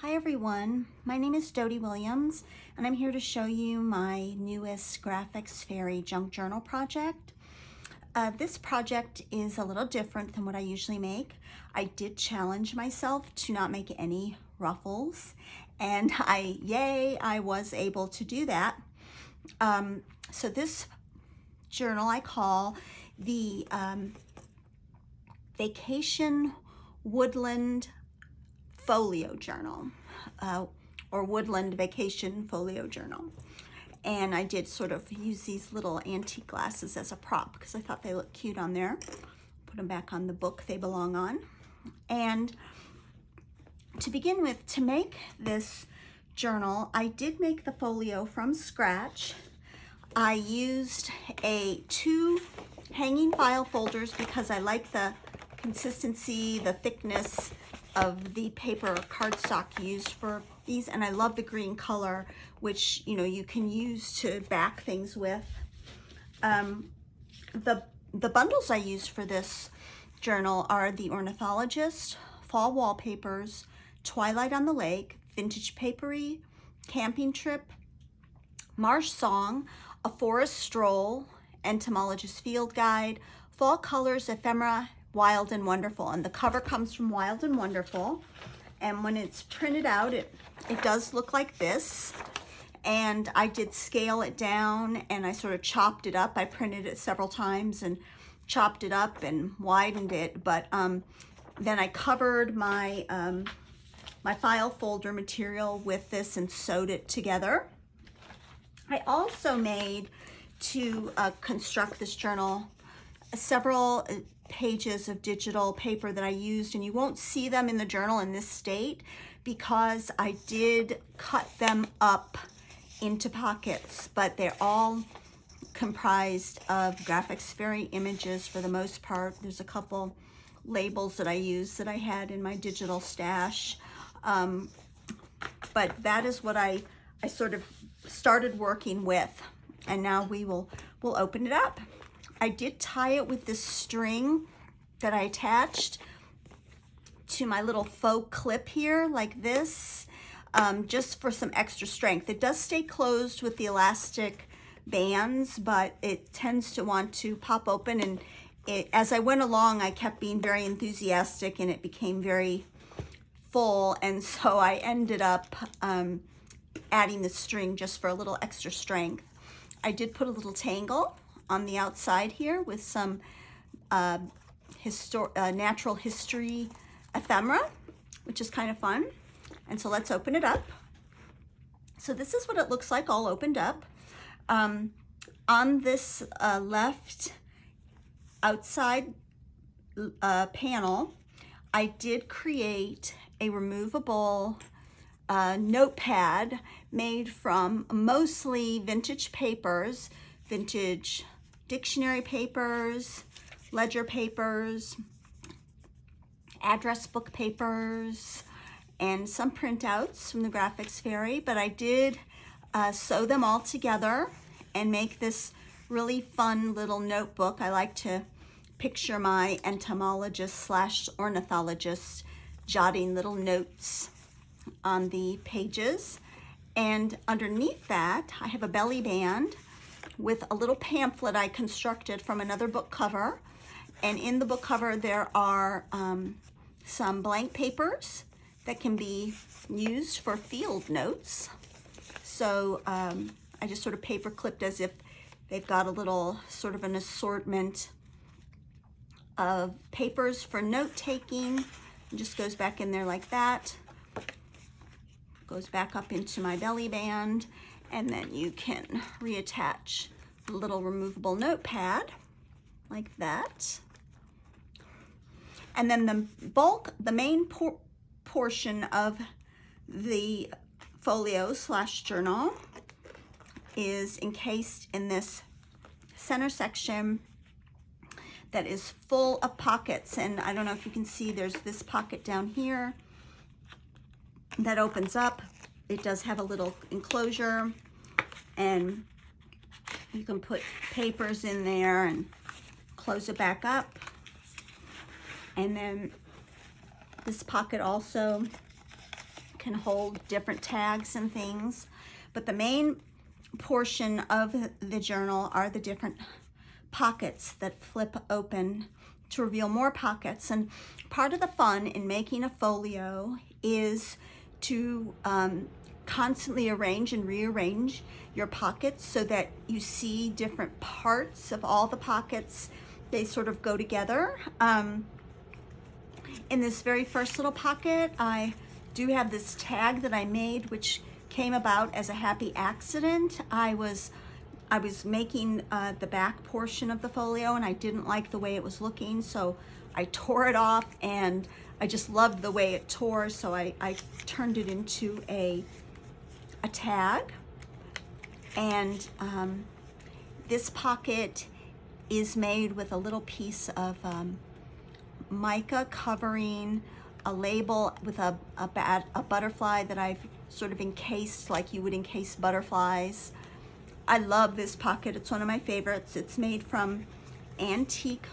Hi everyone, my name is Dody Williams and I'm here to show you my newest Graphics Fairy Junk Journal project. This project is a little different than what I usually make. I did challenge myself to not make any ruffles and I was able to do that. So this journal I call the Vacation Woodland Folio Journal or Woodland Vacation Folio Journal. And I did sort of use these little antique glasses as a prop because I thought they looked cute on there. Put them back on the book they belong on. And to begin with, to make this journal, I did make the folio from scratch. I used two hanging file folders because I like the consistency, the thickness of the paper cardstock used for these, and I love the green color, which you can use to back things with. The bundles I used for this journal are the Ornithologist, Fall Wallpapers, Twilight on the Lake, Vintage Paperie, Camping Trip, Marsh Song, A Forest Stroll, Entomologist Field Guide, Fall Colors, Ephemera, Wild and Wonderful. And the cover comes from Wild and Wonderful. And when it's printed out, it does look like this. And I did scale it down and I sort of chopped it up. I printed it several times and chopped it up and widened it. But then I covered my, my file folder material with this and sewed it together. I also made, to construct this journal, several pages of digital paper that I used, and you won't see them in the journal in this state because I did cut them up into pockets, but they're all comprised of Graphics Fairy images for the most part. There's a couple labels that I used that I had in my digital stash, but that is what I sort of started working with, and now we'll open it up. I did tie it with this string that I attached to my little faux clip here, like this, just for some extra strength. It does stay closed with the elastic bands, but it tends to want to pop open, and as I went along, I kept being very enthusiastic and it became very full, and so I ended up adding the string just for a little extra strength. I did put a little tangle on the outside here with some natural history ephemera, which is kind of fun. And so let's open it up. So this is what it looks like all opened up. On this left outside panel, I did create a removable notepad made from mostly vintage papers, vintage dictionary papers, ledger papers, address book papers, and some printouts from the Graphics Fairy, but I did sew them all together and make this really fun little notebook. I like to picture my entomologist / ornithologist jotting little notes on the pages. And underneath that, I have a belly band with a little pamphlet I constructed from another book cover. And in the book cover, there are some blank papers that can be used for field notes. So I just sort of paper clipped as if they've got a little sort of an assortment of papers for note taking. It just goes back in there like that. Goes back up into my belly band, and then you can reattach the little removable notepad like that. And then the main portion of the folio / journal is encased in this center section that is full of pockets. And I don't know if you can see, there's this pocket down here that opens up. It does have a little enclosure, and you can put papers in there and close it back up. And then this pocket also can hold different tags and things. But the main portion of the journal are the different pockets that flip open to reveal more pockets. And part of the fun in making a folio is to constantly arrange and rearrange your pockets so that you see different parts of all the pockets. They sort of go together. In this very first little pocket, I do have this tag that I made, which came about as a happy accident. I was making the back portion of the folio, and I didn't like the way it was looking, so I tore it off, and I just loved the way it tore, so I turned it into a tag. And this pocket is made with a little piece of mica covering a label with a butterfly that I've sort of encased like you would encase butterflies. I love this pocket. It's one of my favorites. It's made from antique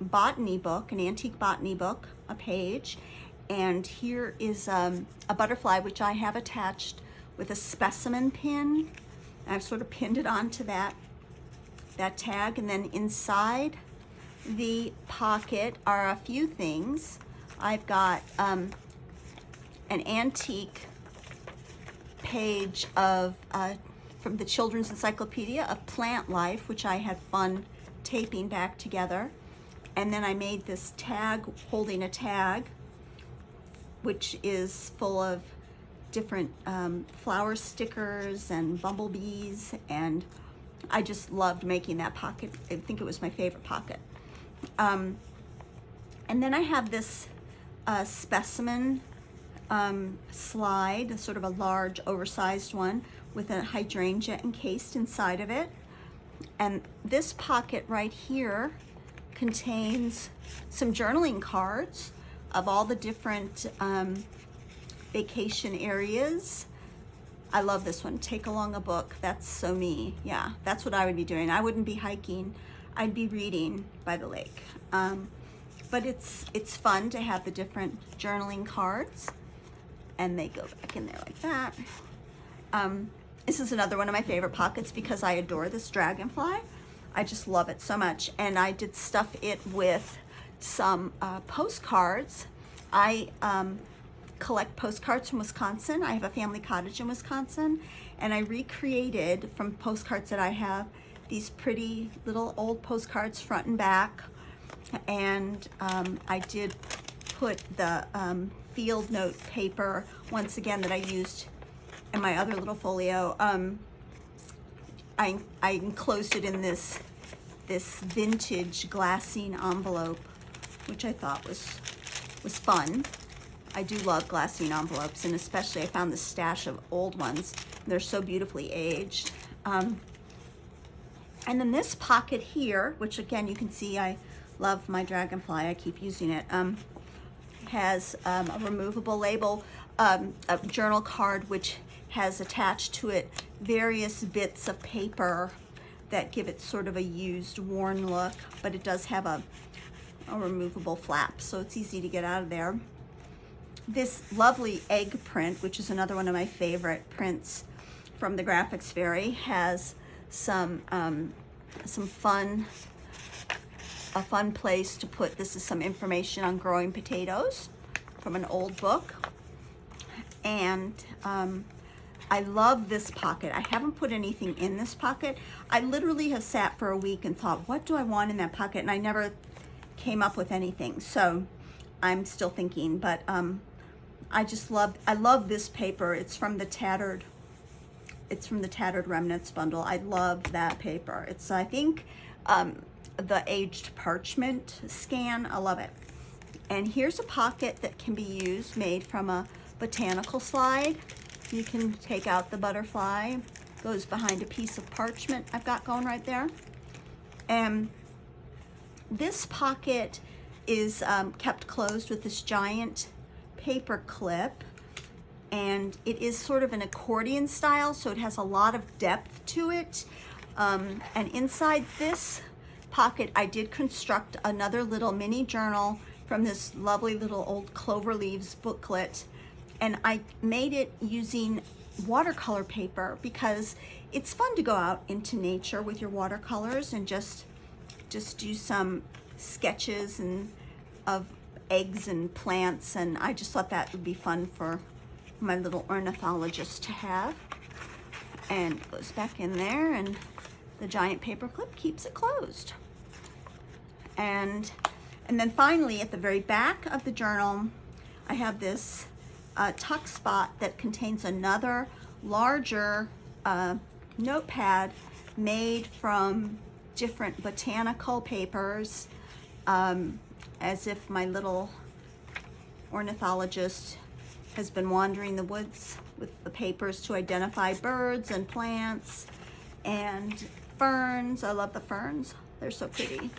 botany book, an antique botany book, a page. And here is a butterfly, which I have attached with a specimen pin. I've sort of pinned it onto that tag. And then inside the pocket are a few things. I've got an antique page of from the Children's Encyclopedia of Plant Life, which I had fun taping back together. And then I made this tag holding a tag, which is full of different flower stickers and bumblebees, and I just loved making that pocket. I think it was my favorite pocket. And then I have this specimen slide, sort of a large oversized one with a hydrangea encased inside of it. And this pocket right here contains some journaling cards of all the different vacation areas. I love this one. Take along a book. That's so me. Yeah, that's what I would be doing. I wouldn't be hiking. I'd be reading by the lake. But it's fun to have the different journaling cards, and they go back in there like that. This is another one of my favorite pockets because I adore this dragonfly. I just love it so much, and I did stuff it with some postcards. I collect postcards from Wisconsin. I have a family cottage in Wisconsin, and I recreated from postcards that I have these pretty little old postcards front and back. And I did put the field note paper once again that I used in my other little folio. I enclosed it in this vintage glassine envelope, which I thought was fun. I do love glassine envelopes, and especially I found this stash of old ones. They're so beautifully aged. And then this pocket here, which again you can see I love my dragonfly, I keep using it, has a removable label, a journal card which has attached to it various bits of paper that give it sort of a used, worn look, but it does have a removable flap, so it's easy to get out of there. This lovely egg print, which is another one of my favorite prints from the Graphics Fairy, has some fun place to put. This is some information on growing potatoes from an old book. And I love this pocket. I haven't put anything in this pocket. I literally have sat for a week and thought, what do I want in that pocket? And I never came up with anything. So I'm still thinking, but I love this paper. It's from the Tattered Remnants bundle. I love that paper. It's, I think, the aged parchment scan. I love it. And here's a pocket that can be used, made from a botanical slide. You can take out the butterfly, goes behind a piece of parchment I've got going right there. And this pocket is kept closed with this giant paper clip, and it is sort of an accordion style, so it has a lot of depth to it. And inside this pocket, I did construct another little mini journal from this lovely little old Clover Leaves booklet, and I made it using watercolor paper because it's fun to go out into nature with your watercolors and just do some sketches and of eggs and plants, and I just thought that would be fun for my little ornithologist to have. And it goes back in there, and the giant paper clip keeps it closed. And then finally, at the very back of the journal, I have this tuck spot that contains another larger notepad made from different botanical papers, as if my little ornithologist has been wandering the woods with the papers to identify birds and plants and ferns. I love the ferns. They're so pretty.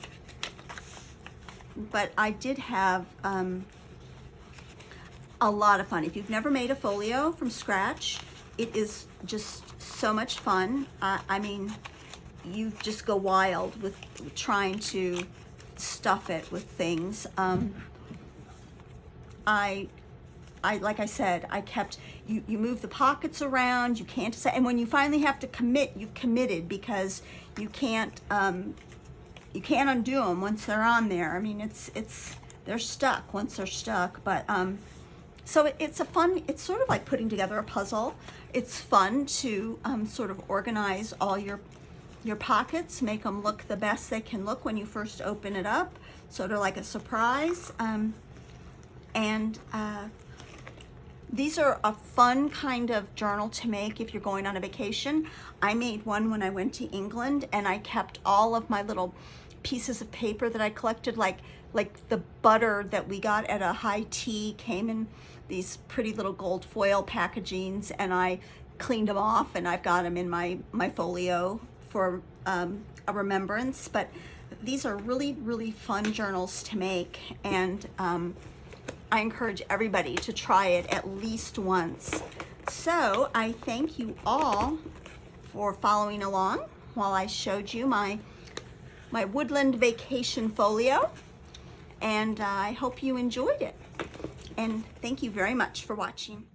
But I did have a lot of fun. If you've never made a folio from scratch, it is just so much fun. I mean, you just go wild with trying to stuff it with things. Like I said, I kept, you move the pockets around, you can't say, and when you finally have to commit, you've committed, because you can't undo them once they're on there. I mean, they're stuck once they're stuck, but, so it's it's sort of like putting together a puzzle. It's fun to sort of organize all your pockets, make them look the best they can look when you first open it up, sort of like a surprise. These are a fun kind of journal to make if you're going on a vacation. I made one when I went to England, and I kept all of my little pieces of paper that I collected, like the butter that we got at a high tea came in these pretty little gold foil packagings, and I cleaned them off, and I've got them in my folio for a remembrance. But these are really, really fun journals to make, and I encourage everybody to try it at least once. So I thank you all for following along while I showed you my Woodland Vacation folio, and I hope you enjoyed it. And thank you very much for watching.